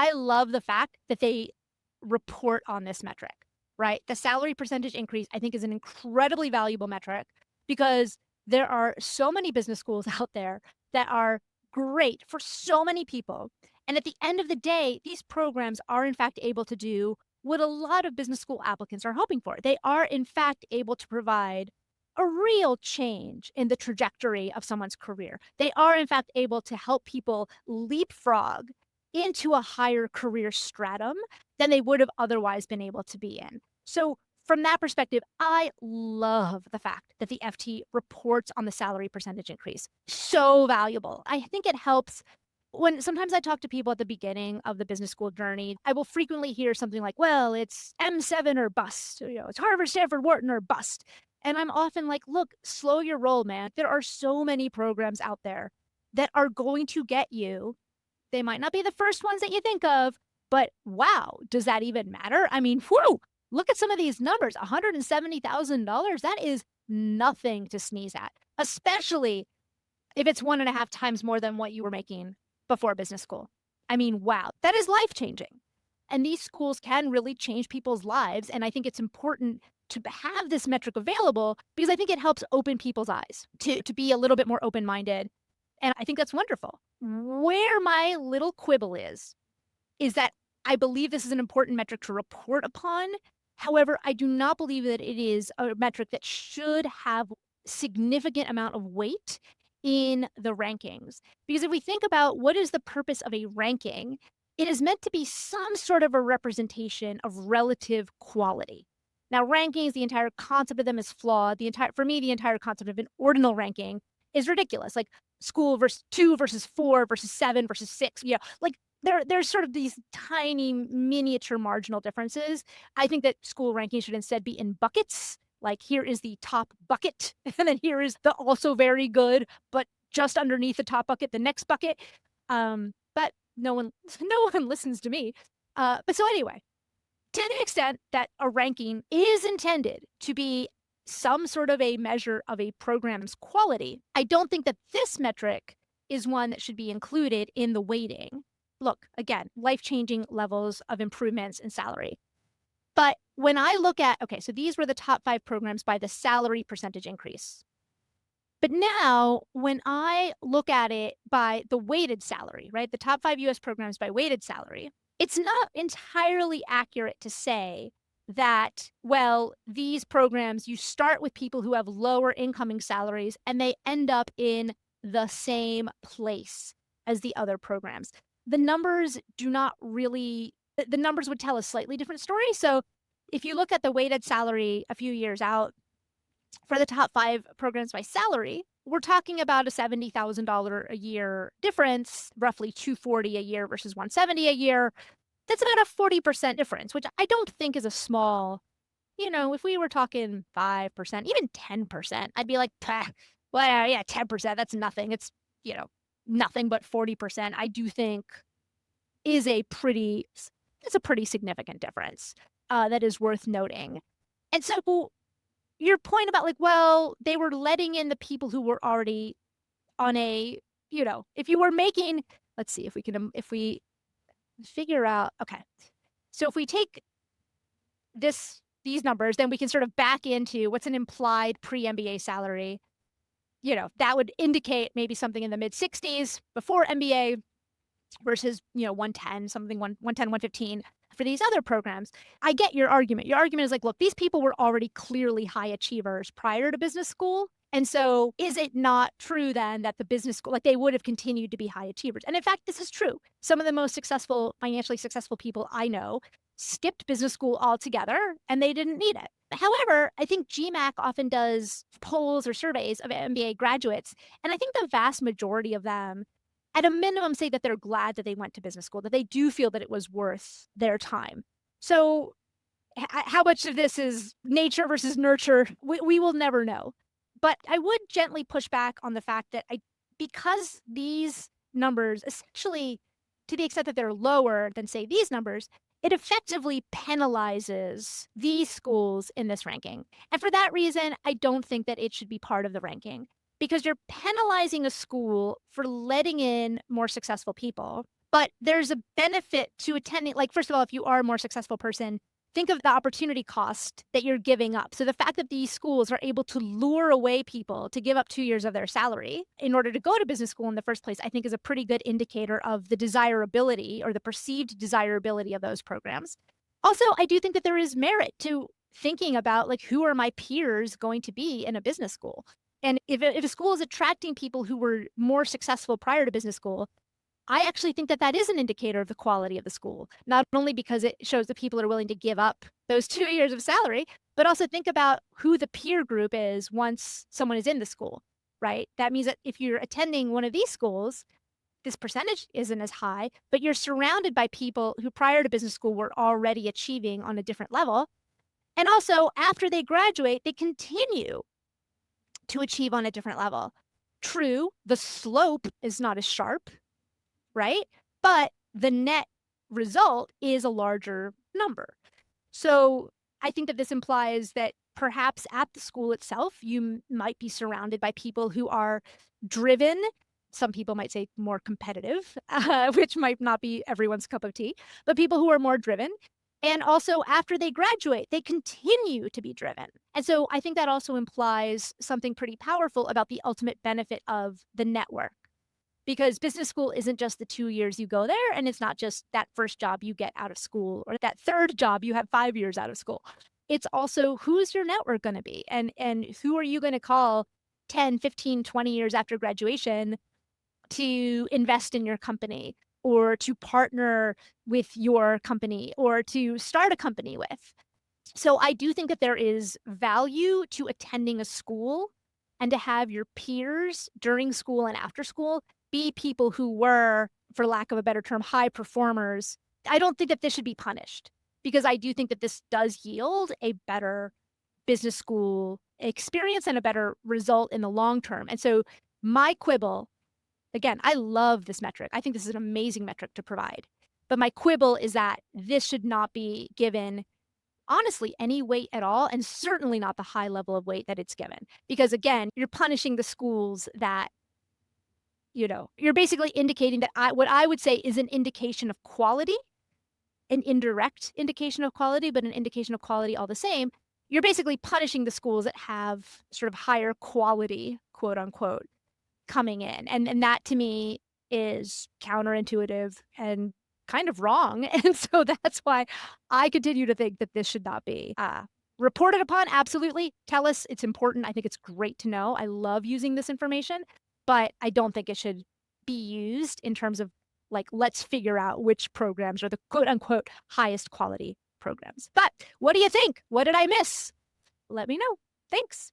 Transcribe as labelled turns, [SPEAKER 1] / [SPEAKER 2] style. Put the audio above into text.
[SPEAKER 1] I love the fact that they report on this metric, right? The salary percentage increase, I think, is an incredibly valuable metric because there are so many business schools out there that are great for so many people. And at the end of the day, these programs are, in fact, able to do what a lot of business school applicants are hoping for. They are, in fact, able to provide a real change in the trajectory of someone's career. They are, in fact, able to help people leapfrog into a higher career stratum than they would have otherwise been able to be in. So, from that perspective, I love the fact that the FT reports on the salary percentage increase. So valuable. I think it helps when sometimes I talk to people at the beginning of the business school journey, I will frequently hear something like, well, it's M7 or bust, it's Harvard, Stanford, Wharton or bust. And I'm often like, look, slow your roll, man. There are so many programs out there that are going to get you. They might not be the first ones that you think of, but wow, does that even matter? I mean, whew, look at some of these numbers, $170,000. That is nothing to sneeze at, especially if it's 1.5 times more than what you were making before business school. I mean, wow, that is life changing. And these schools can really change people's lives. And I think it's important to have this metric available because I think it helps open people's eyes to be a little bit more open minded. And I think that's wonderful. Where my little quibble is that I believe this is an important metric to report upon. However, I do not believe that it is a metric that should have significant amount of weight in the rankings. Because if we think about what is the purpose of a ranking, it is meant to be some sort of a representation of relative quality. Now, rankings, the entire concept of them is flawed. For me, the entire concept of an ordinal ranking is ridiculous. Like school versus 2 versus 4 versus 7 versus 6. Like there's sort of these tiny miniature marginal differences. I think that school rankings should instead be in buckets. Like here is the top bucket, and then here is the also very good, but just underneath the top bucket, the next bucket. But no one, no one listens to me. But so anyway, to the extent that a ranking is intended to be some sort of a measure of a program's quality, I don't think that this metric is one that should be included in the weighting. Look, again, life-changing levels of improvements in salary. But when I look at, okay, so these were the top 5 programs by the salary percentage increase. But now when I look at it by the weighted salary, right, the top 5 US programs by weighted salary, it's not entirely accurate to say that, well, these programs, you start with people who have lower incoming salaries and they end up in the same place as the other programs. The numbers do not really, the numbers would tell a slightly different story. So if you look at the weighted salary a few years out for the top 5 programs by salary, we're talking about a $70,000 a year difference, roughly $240 a year versus $170 a year. That's about a 40% difference, which I don't think is a small, if we were talking 5%, even 10%, I'd be like, well, yeah, 10%, that's nothing. It's, nothing but 40%. I do think is it's a pretty significant difference that is worth noting. And so your point about like, well, they were letting in the people who were already on a, if you were making, let's see if we figure out, okay. So if we take these numbers, then we can sort of back into what's an implied pre-MBA salary. That would indicate maybe something in the mid 60s before MBA versus, 110, something 110, 115 for these other programs. I get your argument. Your argument is like, look, these people were already clearly high achievers prior to business school. And so is it not true then that the business school, like they would have continued to be high achievers? And in fact, this is true. Some of the most financially successful people I know skipped business school altogether and they didn't need it. However, I think GMAC often does polls or surveys of MBA graduates. And I think the vast majority of them at a minimum say that they're glad that they went to business school, that they do feel that it was worth their time. So how much of this is nature versus nurture, we will never know. But I would gently push back on the fact that because these numbers essentially, to the extent that they're lower than say these numbers, it effectively penalizes these schools in this ranking. And for that reason, I don't think that it should be part of the ranking because you're penalizing a school for letting in more successful people. But there's a benefit to attending, like, first of all, if you are a more successful person, think of the opportunity cost that you're giving up. So the fact that these schools are able to lure away people to give up 2 years of their salary in order to go to business school in the first place, I think is a pretty good indicator of the desirability or the perceived desirability of those programs. Also, I do think that there is merit to thinking about, like, who are my peers going to be in a business school? And if a school is attracting people who were more successful prior to business school, I actually think that that is an indicator of the quality of the school, not only because it shows that people are willing to give up those 2 years of salary, but also think about who the peer group is once someone is in the school, right? That means that if you're attending one of these schools, this percentage isn't as high, but you're surrounded by people who prior to business school were already achieving on a different level. And also, after they graduate, they continue to achieve on a different level. True, the slope is not as sharp, right? But the net result is a larger number. So I think that this implies that perhaps at the school itself, you might be surrounded by people who are driven. Some people might say more competitive, which might not be everyone's cup of tea, but people who are more driven. And also, after they graduate, they continue to be driven. And so I think that also implies something pretty powerful about the ultimate benefit of the network, because business school isn't just the 2 years you go there, and it's not just that first job you get out of school or that third job you have 5 years out of school. It's also who's your network gonna be, and who are you gonna call 10, 15, 20 years after graduation to invest in your company or to partner with your company or to start a company with. So I do think that there is value to attending a school and to have your peers during school and after school be people who were, for lack of a better term, high performers. I don't think that this should be punished, because I do think that this does yield a better business school experience and a better result in the long term. And so my quibble, again, I love this metric. I think this is an amazing metric to provide. But my quibble is that this should not be given, honestly, any weight at all, and certainly not the high level of weight that it's given. Because again, you're punishing the schools that, you're basically indicating that what I would say is an indication of quality, an indirect indication of quality, but an indication of quality all the same. You're basically punishing the schools that have sort of higher quality, quote unquote, coming in. And that to me is counterintuitive and kind of wrong. And so that's why I continue to think that this should not be reported upon. Absolutely. Tell us it's important. I think it's great to know. I love using this information, but I don't think it should be used in terms of, like, let's figure out which programs are the quote unquote highest quality programs. But what do you think? What did I miss? Let me know. Thanks.